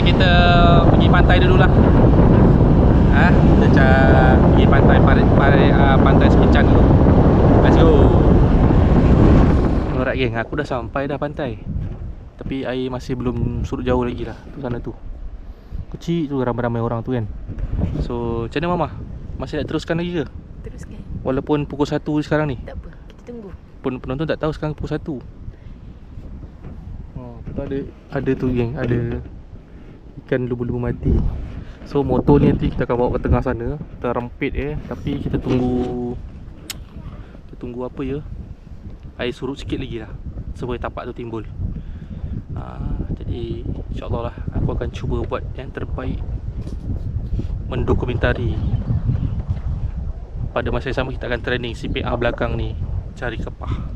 kita pergi pantai dulu lah. Kita pergi pantai Sekincang dulu. Let's go. Alright geng, aku dah sampai dah pantai. Tapi air masih belum surut jauh lagi lah. Tu sana tu, kecil tu ramai-ramai orang tu kan. So macam mana Mama? Masih nak teruskan lagi ke? Teruskan. Walaupun pukul 1 sekarang ni. Tak apa, kita tunggu. Penonton tak tahu sekarang pukul 1. Ada tu geng, ada ikan lubu-lubu mati. So motor ni nanti kita akan bawa ke tengah sana. Kita rempit tapi kita tunggu apa ya, air surut sikit lagi lah, supaya tapak tu timbul. Jadi insyaAllah lah, aku akan cuba buat yang terbaik, mendokumentari. Pada masa yang sama kita akan training CPR belakang ni, cari kepah.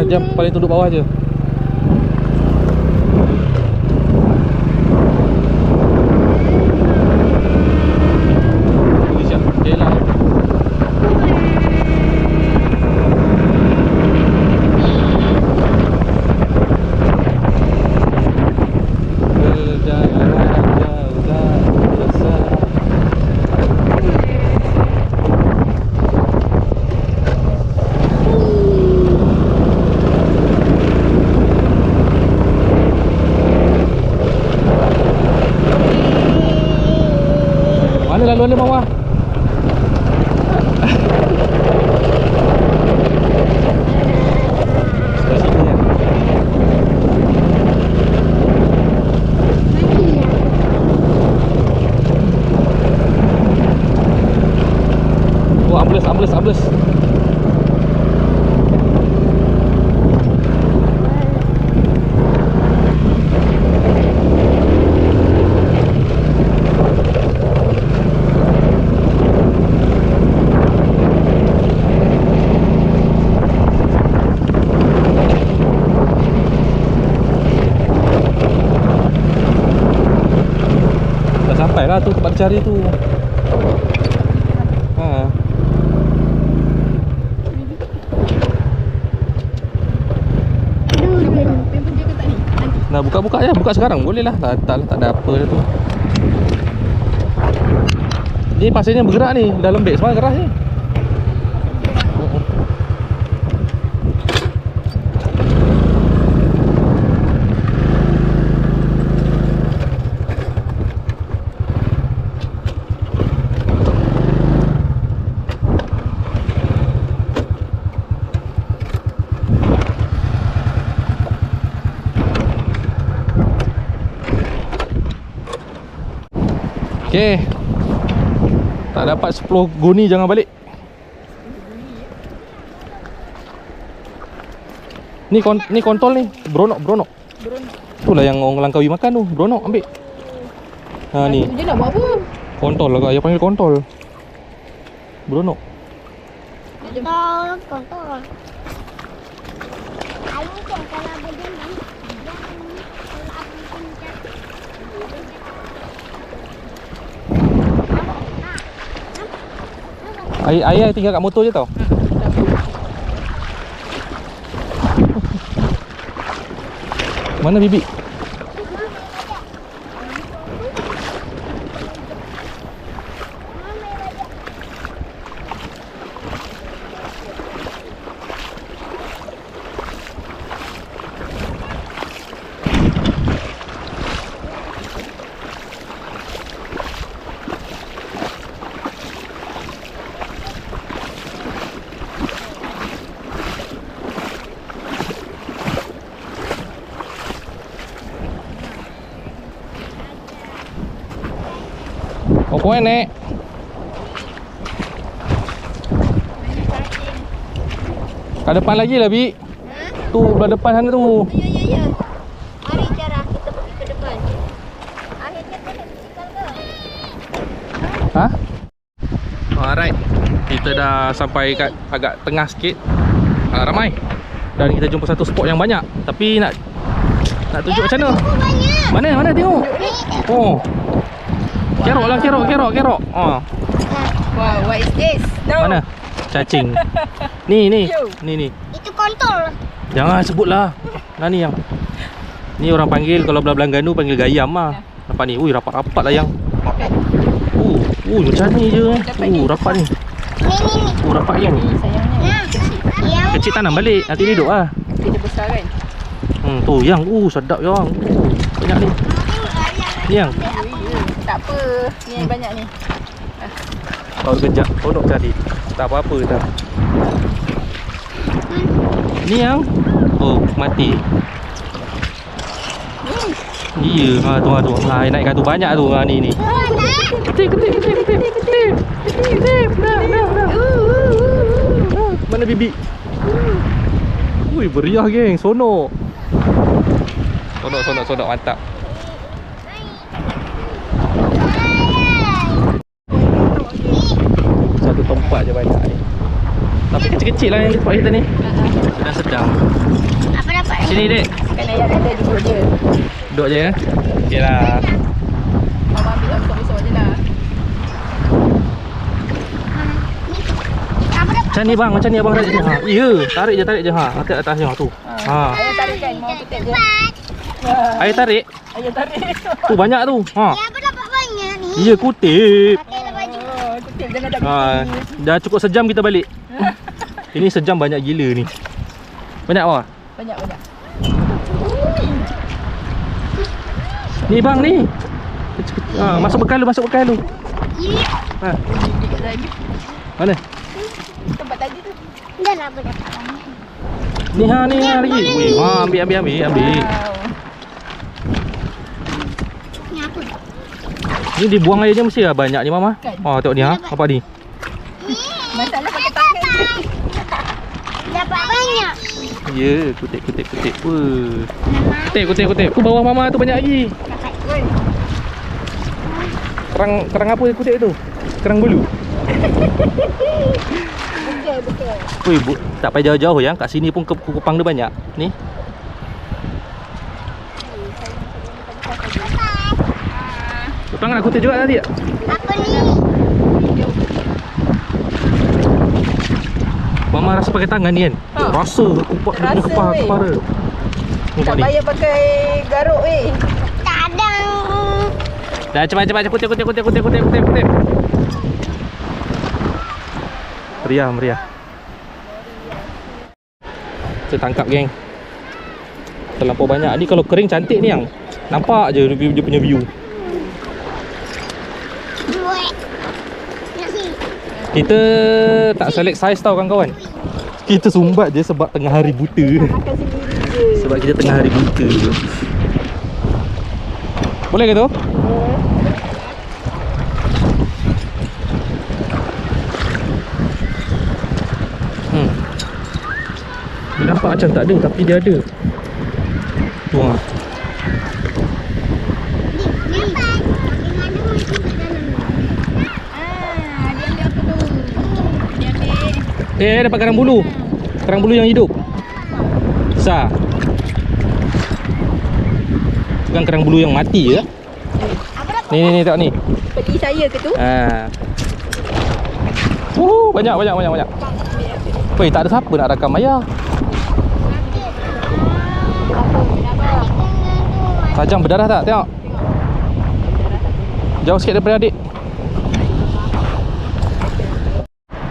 Jam paling tunduk bawah je. Siap, okey lah. Laluan dia bawah. Sebelah sini kan. Oh, ambles. Sampailah tu tempat cari tu. Nah, buka je, buka sekarang boleh lah. Tak ada apa dah tu. Ni pasirnya bergerak ni, dah lembik semalam keras ni. Okay, tak dapat 10 guni jangan balik. Ni kontol ni, beronok. Itulah yang orang Langkawi makan tu, beronok ambil. Ni. Dia nak buat apa? Kontol lah, ayah panggil kontol. Beronok. Kontol. Ayu kan kalau berjalan. Ayah tinggal kat motor je tau. Mana bibi? Apa nek? Kat depan lagi lah Bi. Tu belah depan sana tu. Ya. Mari cara kita pergi ke depan. Akhirnya kita bisikal ke? Alright. Kita dah sampai kat agak tengah sikit. Ramai. Dan kita jumpa satu spot yang banyak. Tapi nak tunjuk macam mana? Mana tengok. Oh. Kerok lah, kerok. Wow, what is this? No. Mana? Cacing. Ni. Ni. Itu kontol. Jangan sebutlah. Nah ni yang. Ni orang panggil kalau belah-belah Ganu panggil gayam lah. Nampak ni. Ui, rapat-rapat lah yang. Macam ni je. Rapat ni. Ni. Rapat yang. Sayangnya. Yang Kecil tanam balik. Nanti dia duduk lah. Dia besar kan? Tu yang. Sedap yang. Banyak ni. Ni yang. Tak apa. Ni yang banyak ni. Kau kejap. Kau nak cari. Tak apa-apa dah. Ni yang. Mati. Iya, tu. Naikkan tu banyak tu. Ni. Ketip. Nah. Mana bibi? Ui, beriah geng. Sonok. Sonok. Mantap. Satu tempat je banyak ni. Tapi kecil-kecil lah yang di tempat kita ni. Sedang. apa dapat? Sini dek. Kan ayah kata duduk je. Duduk je ya. Okey lah. Mama ambil yang besar-besar je lah. Apa dapat? Macam ni bang, macam ni abang tarik je. Ya, tarik je. Nanti atas je tu. Ayah tarik kan, mau kutip je. Air tarik. Ayah tarik. Tu banyak tu. Ya, apa dapat banyak ni? Ya, kutip. Pakailah baju. Kutip jangan tak Dah cukup sejam kita balik. Ini sejam banyak gila ni. Banyak apa? Banyak. Ni bang ni. Masuk bekal lu. Ya. Dekat lagi. Mana? Tempat tadi tu. Dah lah apa dapat banyak. Ni lagi. Wih, ambil. Wow. Ni apa? Ni dibuang air je mesti lah banyak ni mama. Kan? Tengok ni apa ni? Masalah pakai tangan. Dapat banyak. Ya, kutip. Kutip. Tu bawah mama tu banyak lagi. Oi. Kerang apa kutip tu? Kerang bulu. Betul. Wih, tak payah jauh-jauh yang kat sini pun kupang dia banyak. Ni. Kupang nak kutip juga nanti tak? Apa ni? Mama rasa pakai tangan ni kan? Rasa kupak dia punya kepala. Nampak Tak ni. payah pakai garuk Tak ada. Dah cepat kutip. Meriah. Kita tangkap geng. Terlampau banyak. Ni kalau kering cantik ni yang. Nampak je dia punya view. Kita tak select saiz tau kawan-kawan. Kita sumbat je sebab tengah hari buta. makan sendiri je. Sebab kita tengah hari buta. Boleh ke tu? Dia nampak macam tak ada tapi dia ada. Wah. Dia ambil apa tu? Dia ambil. Dapat kerang bulu. Kerang bulu yang hidup. Besar. Bukan kerang bulu yang mati je. Ni tengok ni. Beli saya ke tu? Banyak. Weh, tak ada siapa nak rakam ayah. Tajam berdarah tak? Tengok. Jauh sikit daripada adik.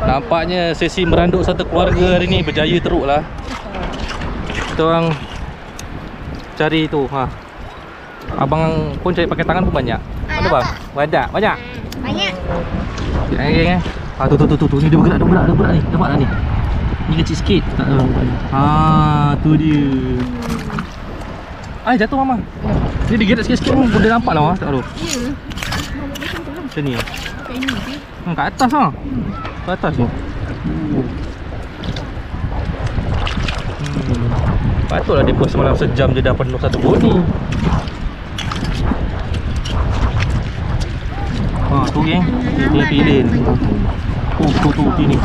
Nampaknya sesi meranduk satu keluarga hari ni berjaya teruk lah. Kita orang cari tu. Abang pun cari pakai tangan pun banyak. Mana bang? Banyak. Banyak. Geng. Tu. Ni dia bergerak ni. Nampak tak ni? Ni kecil sikit. Tu dia. Jatuh mama. Ni dia gerak sikit-sikit pun boleh nampak lah. Tak tahu. Ya. Macam ni lah. Pakai ni je. Kat atas lah. Kat atas tu. Patutlah dia pun semalam sejam je dah penuh satu boat ni. Tu geng. Dia pilih. Tu sini.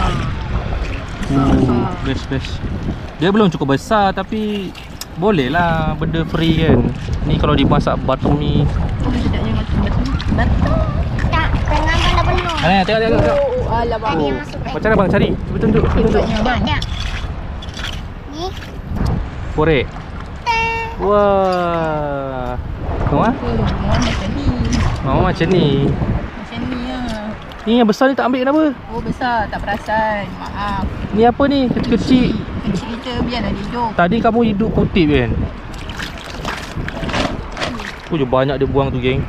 Best. Dia belum cukup besar tapi boleh lah benda free kan. Ni kalau dimasak batung ni. Sedapnya macam batu. Tak, tengah mana penuh. Tengok. Alah bang. Tadi yang masuk Macam mana bang cari? Cuba tunjuk. Cuba tunjuk. Tengoknya bang. banyak. Ni. Korek. Wah. Tengok ah. Macam ni. Oh macam ni. Macam ni lah. Ni yang besar ni tak ambil kenapa? Oh besar, tak perasan. Maaf. Ni apa ni? Kecil-kecil. Kecil kita biarlah dia hidup. Tadi kamu hidup kutip kan? Tu je banyak dia buang tu geng.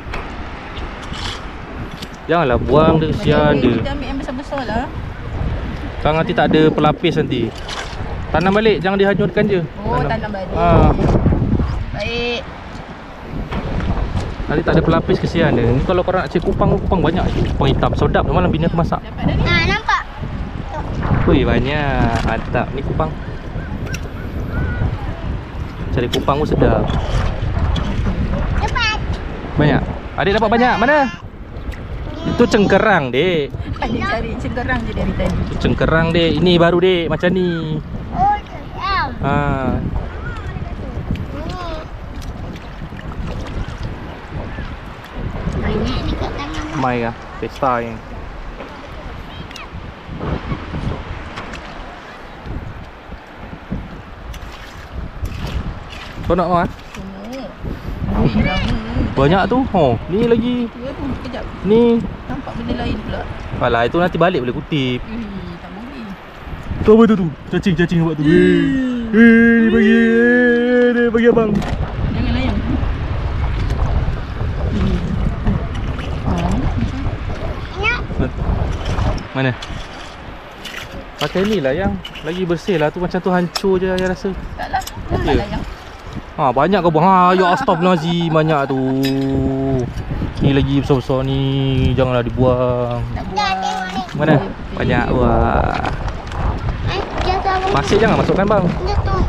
Janganlah buang dia, kesian dia. Kita ambil yang besar-besar lah. Kan nanti tak ada pelapis nanti. Tanam balik, jangan dihanyutkan je. Oh tanam balik. Ah, Baik. nanti tak ada pelapis, kesian dia. Ni kalau korang nak cari kupang, kupang banyak je. Kupang hitam, sedap malam bina tu masak. Dapat dah ni. Nah, nampak? Ui banyak, mantap. Ni kupang. Cari kupang pun sedap. Cepat. Banyak. Adik dapat banyak, mana? Itu cengkerang dek. Adik cari cengkerang je dari tadi. Itu cengkerang dek. Ini baru dek, macam ni. Oh, sedap. Ha. Banyak ni kat tangan. Mai lah, pesta yang. Kau nak mah? Ui lama. Banyak tu. Oh, ni lagi. Ya tu, kejap. Ni. Nampak benda lain pula. Alah, itu nanti balik boleh kutip. Tak boleh. Tu apa tu? Cacing buat tu. Ni bagi. Ni bagi abang. Jangan layan. Mana? Pakai ni lah yang lagi bersih lah tu, macam tu hancur je saya rasa. Taklah. Ya. Tak layan. Ha, banyak kau buang. Ha, ya astagfirullahalazim, banyak tu. Ni lagi besar-besar ni, janganlah dibuang. Tak buang. Mana? Banyak. Wah. Jatuh apa? Pasir jangan masukkan bang. Jatuh.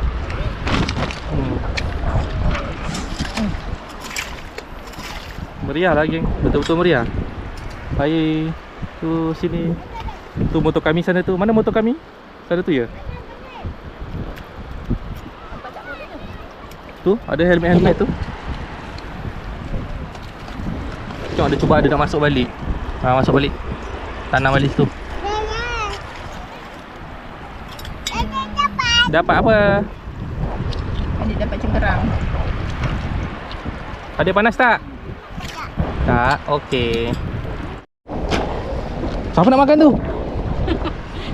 Meriah lah geng. Betul-betul meriah. Air tu sini. Tu motor kami sana tu. Mana motor kami? Sana tu ya? Tu ada helmet-helmet tu. Tengok ada, cuba ada nak masuk balik. Ha, masuk balik. Tanam balik situ. Dapat apa? Adik dapat cengkerang. Ada panas tak? Tak. Okey. Siapa nak makan tu?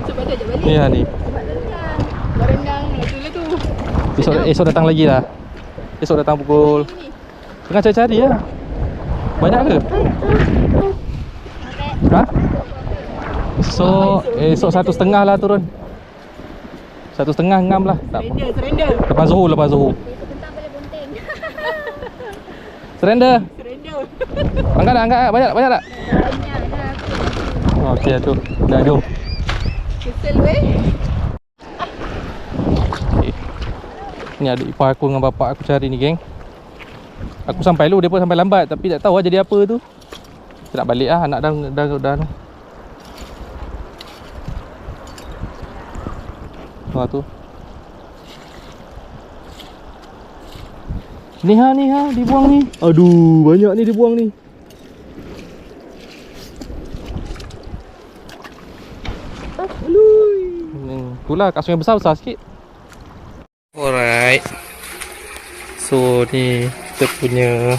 Sebab tu ajak balik. Ya ni. Sebab rendang. Sebab rendang. Itulah tu. Esok datang lagi lah. Esok datang pukul. Tengah cari-cari lah. Banyak ke? Ha? Esok 1.5 lah turun. 1.5 ngam lah. Tak apa. Surrender. Lepas Zuhur. Bentang boleh bunting. Surrender. Surrender. Angkat tak? Banyak tak? Banyak dah. Okey tu. Dah jom. Kesel weh. Okay. Ni adik ipar aku dengan bapak aku cari ni geng. Aku sampai lu, dia pun sampai lambat. Tapi tak tahu lah jadi apa tu. Kita nak balik lah, anak dah. Wah tu. Ni ha dibuang ni. Aduh, banyak ni dibuang ni. Itulah kat sungai besar sikit. Alright. So ni kita punya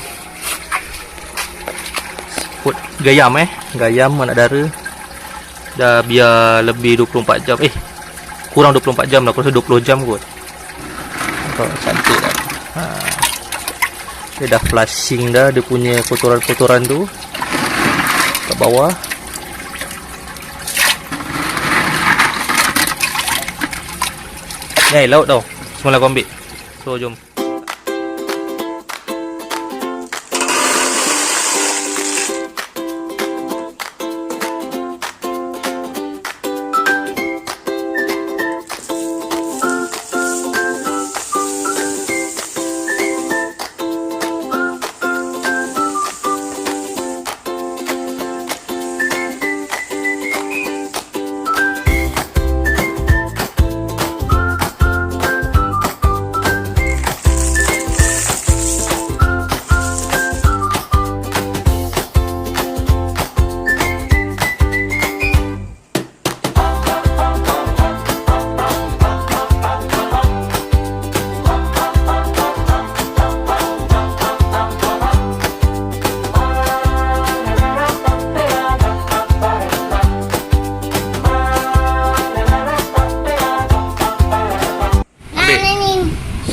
spot gayam Gayam anak dara. Dah biar lebih 24 jam. Kurang 24 jam lah. Aku rasa 20 jam kot. Oh, cantik lah. Ha. Dia dah flushing dah. Dia punya kotoran-kotoran tu kat bawah. Ni air laut tau. Semula aku ambil. So jom.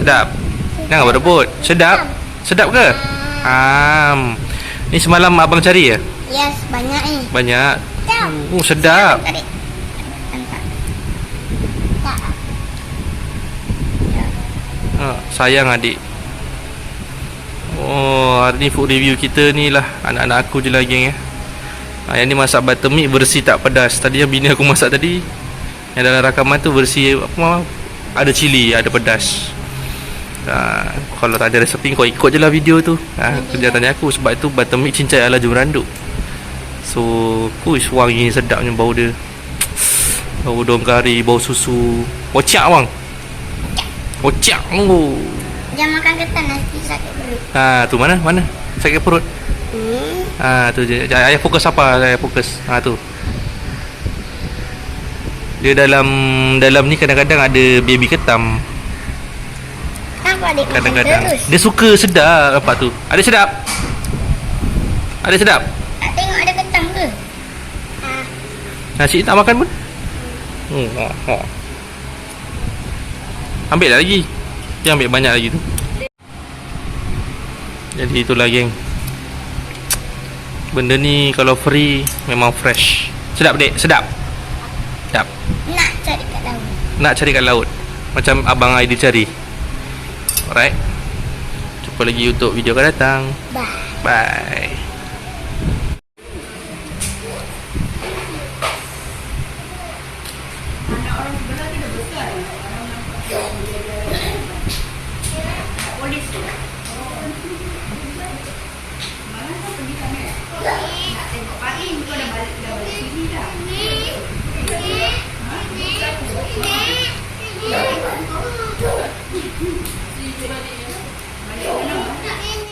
Sedap. Jangan berebut. Sedap. Sedap ke? Ni semalam abang cari ya? Yes, banyak ni. Banyak. Jom. Sedap. Tarik. Nampak. Tak. Sayang adik. Hari ni food review kita ni lah. Anak-anak aku je lah geng ya. Yang ni masak buttermilk versi tak pedas. Tadi yang bini aku masak tadi, yang dalam rakaman tu versi apa, ada cili, ada pedas. Kalau tak ada resepi kau ikut je lah video tu. Kerja tanya aku. Sebab tu buttermilk cincai ala jumranduk. So wangi sedapnya bau dia. Bau daun kari, bau susu. Ocak bang. Ocak. Jangan makan ketan nanti sakit perut. Tu mana? Sakit perut. Tu je. Ayah fokus apa? Ayah fokus. Tu. Dia dalam ni kadang-kadang ada baby ketam. Kenapa adik makan Kadang-kadang terus? dia suka sedap. Nampak tu. Ada sedap. Ada sedap. Tak tengok ada ketam ke? Nasi tak makan pun. Ambil lah lagi. Dia ambil banyak lagi tu. Jadi itulah geng. Benda ni kalau free memang fresh. Sedap dek, sedap. Sedap. Nak cari kat laut. Nak cari kat laut. Macam abang Aidi cari. Alright. Jumpa lagi untuk video akan datang. Bye. Bye.